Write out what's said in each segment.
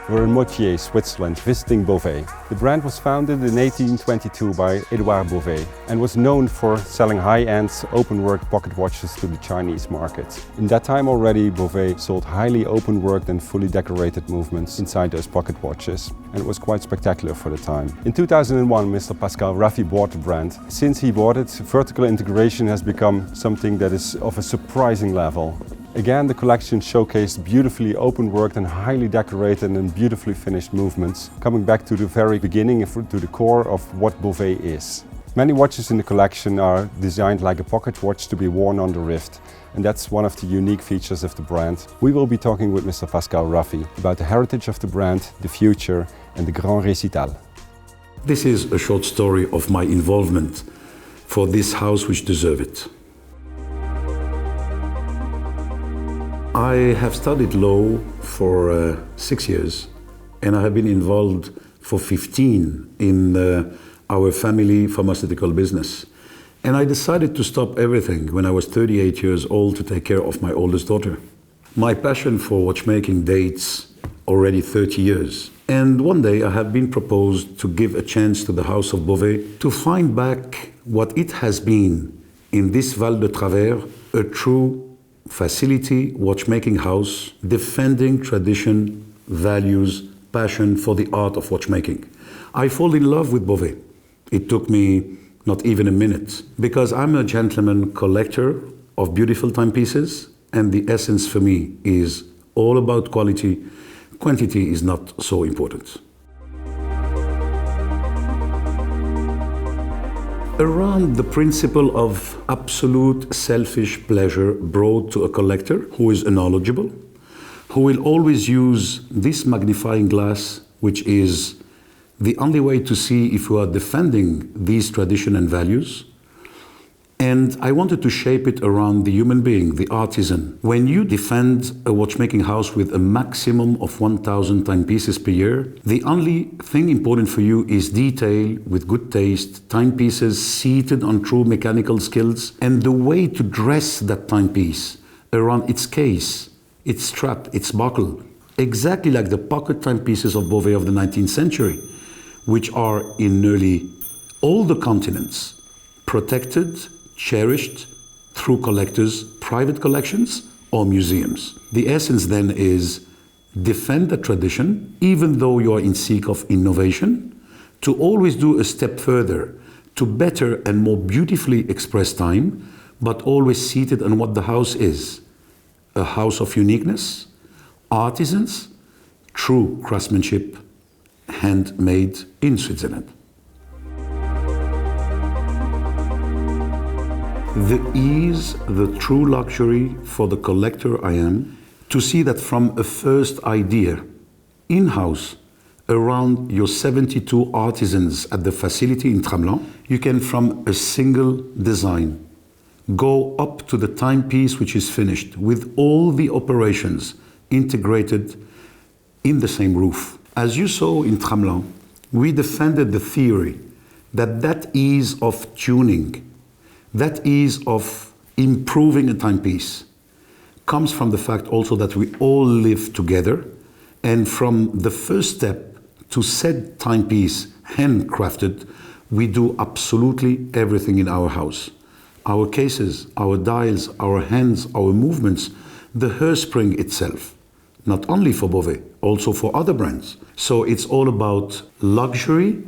We're in Motiers, Switzerland, visiting Bovet. The brand was founded in 1822 by Edouard Bovet and was known for selling high-end open-worked pocket watches to the Chinese market. In that time already, Bovet sold highly open-worked and fully decorated movements inside those pocket watches, and it was quite spectacular for the time. In 2001, Mr. Pascal Raffy bought the brand. Since he bought it, vertical integration has become something that is of a surprising level. Again, the collection showcased beautifully open-worked and highly decorated and beautifully finished movements, coming back to the very beginning and to the core of what Bovet is. Many watches in the collection are designed like a pocket watch to be worn on the wrist, and that's one of the unique features of the brand. We will be talking with Mr. Pascal Raffy about the heritage of the brand, the future and the Grand Récital. This is a short story of my involvement for this house which deserves it. I have studied law for 6 years, and I have been involved for 15 in our family pharmaceutical business. And I decided to stop everything when I was 38 years old to take care of my oldest daughter. My passion for watchmaking dates already 30 years. And one day I have been proposed to give a chance to the House of Bovet to find back what it has been in this Val de Travers, a true facility watchmaking house, defending tradition, values, passion for the art of watchmaking. I fall in love with Bovet. It took me not even a minute, because I'm a gentleman collector of beautiful timepieces, and the essence for me is all about quality. Quantity is not so important. Around the principle of absolute selfish pleasure brought to a collector who is knowledgeable, who will always use this magnifying glass, which is the only way to see if you are defending these traditions and values. And I wanted to shape it around the human being, the artisan. When you defend a watchmaking house with a maximum of 1,000 timepieces per year, the only thing important for you is detail with good taste, timepieces seated on true mechanical skills, and the way to dress that timepiece around its case, its strap, its buckle, exactly like the pocket timepieces of Bovet of the 19th century, which are in nearly all the continents protected, cherished through collectors' private collections or museums. The essence then is defend the tradition, even though you are in seek of innovation, to always do a step further, to better and more beautifully express time, but always seated on what the house is. A house of uniqueness, artisans, true craftsmanship, handmade in Switzerland. The ease, the true luxury for the collector I am, to see that from a first idea, in-house, around your 72 artisans at the facility in Tramelan, you can from a single design go up to the timepiece which is finished with all the operations integrated in the same roof. As you saw in Tramelan, we defended the theory that that ease of tuning, that ease of improving a timepiece comes from the fact also that we all live together, and from the first step to said timepiece handcrafted, we do absolutely everything in our house. Our cases, our dials, our hands, our movements, the hairspring itself, not only for Bovet, also for other brands. So it's all about luxury,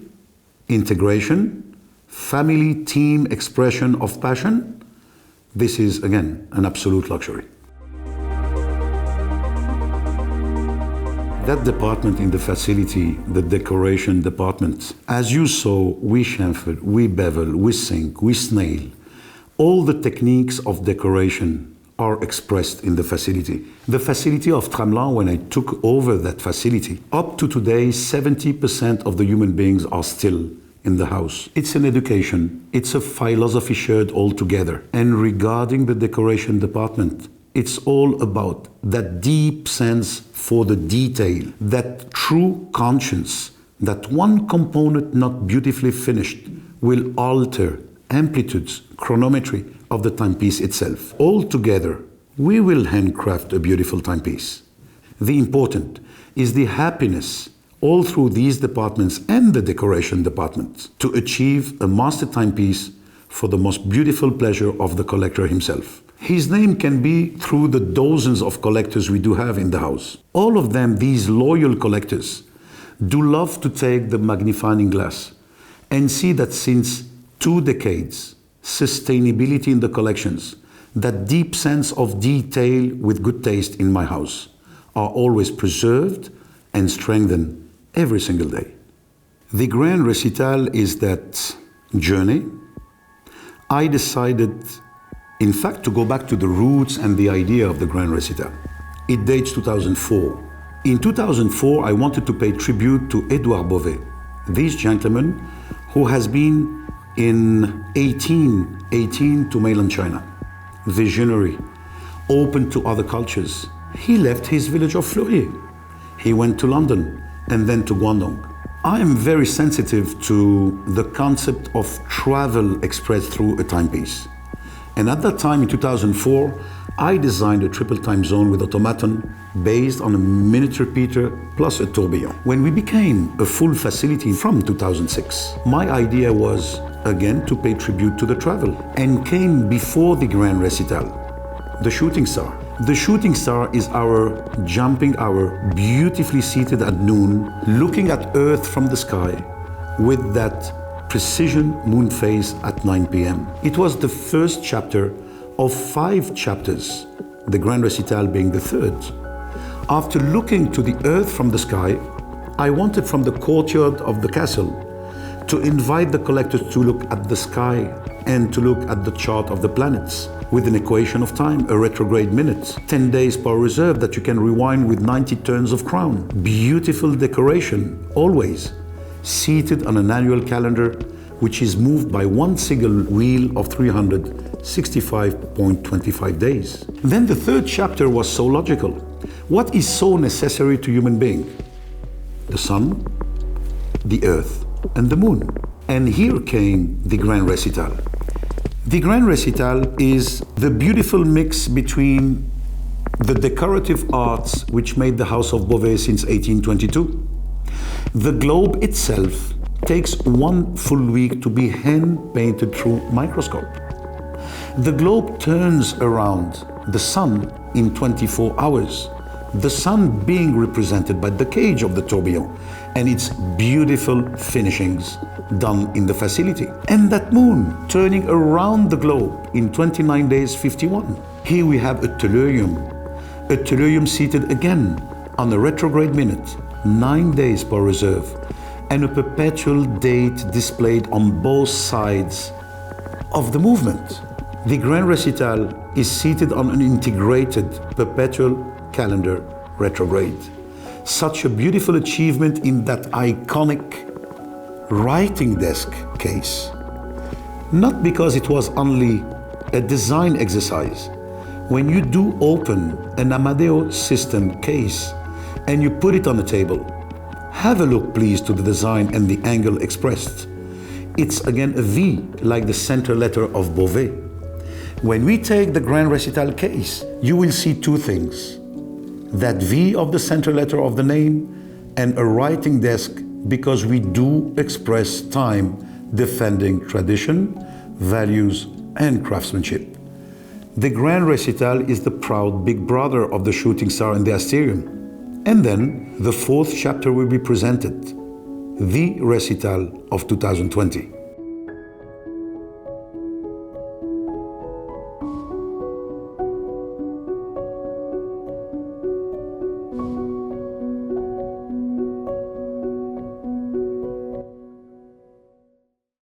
integration, family, team expression of passion. This is, again, an absolute luxury. That department in the facility, the decoration department, as you saw, we chamfered, we bevel, we sink, we snail. All the techniques of decoration are expressed in the facility. The facility of Tramelan, when I took over that facility, up to today, 70% of the human beings are still in the house. It's an education, it's a philosophy shared all together. And regarding the decoration department, it's all about that deep sense for the detail, that true conscience, that one component not beautifully finished will alter amplitudes, chronometry of the timepiece itself. All together, we will handcraft a beautiful timepiece. The important is the happiness all through these departments and the decoration department to achieve a master timepiece for the most beautiful pleasure of the collector himself. His name can be through the dozens of collectors we do have in the house. All of them, these loyal collectors, do love to take the magnifying glass and see that since 2 decades, sustainability in the collections, that deep sense of detail with good taste in my house, are always preserved and strengthened every single day. The Grand Recital is that journey. I decided, in fact, to go back to the roots and the idea of the Grand Recital. It dates 2004. In 2004, I wanted to pay tribute to Edouard Bovet, this gentleman who has been in 1818 to mainland China, visionary, open to other cultures. He left his village of Fleurier. He went to London and then to Guangdong. I am very sensitive to the concept of travel expressed through a timepiece. And at that time, in 2004, I designed a triple time zone with automaton based on a miniature repeater plus a tourbillon. When we became a full facility from 2006, my idea was, again, to pay tribute to the travel, and came before the Grand Recital, the Shooting Star. The Shooting Star is our jumping hour, beautifully seated at noon, looking at Earth from the sky with that precision moon phase at 9 p.m. It was the first chapter of 5 chapters, the Grand Recital being the third. After looking to the Earth from the sky, I wanted from the courtyard of the castle to invite the collectors to look at the sky and to look at the chart of the planets with an equation of time, a retrograde minute, 10 days per reserve that you can rewind with 90 turns of crown. Beautiful decoration, always seated on an annual calendar which is moved by one single wheel of 365.25 days. Then the third chapter was so logical. What is so necessary to human being? The sun, the earth, and the moon. And here came the Grand Recital. The Grand Recital is the beautiful mix between the decorative arts which made the House of Beauvais since 1822. The globe itself takes 1 full week to be hand-painted through microscope. The globe turns around the sun in 24 hours, the sun being represented by the cage of the tourbillon and its beautiful finishings done in the facility. And that moon turning around the globe in 29 days 51. Here we have a tellurium seated again on a retrograde minute, 9 days per reserve, and a perpetual date displayed on both sides of the movement. The Grand Recital is seated on an integrated perpetual calendar retrograde. Such a beautiful achievement in that iconic writing desk case. Not because it was only a design exercise. When you do open an Amadeo system case and you put it on the table, have a look please to the design and the angle expressed. It's again a V, like the center letter of Bovet. When we take the Grand Recital case, you will see 2 things. That V of the center letter of the name and a writing desk, because we do express time defending tradition, values, and craftsmanship. The Grand Recital is the proud big brother of the Shooting Star and the Asterium. And then the 4th chapter will be presented, the Recital of 2020.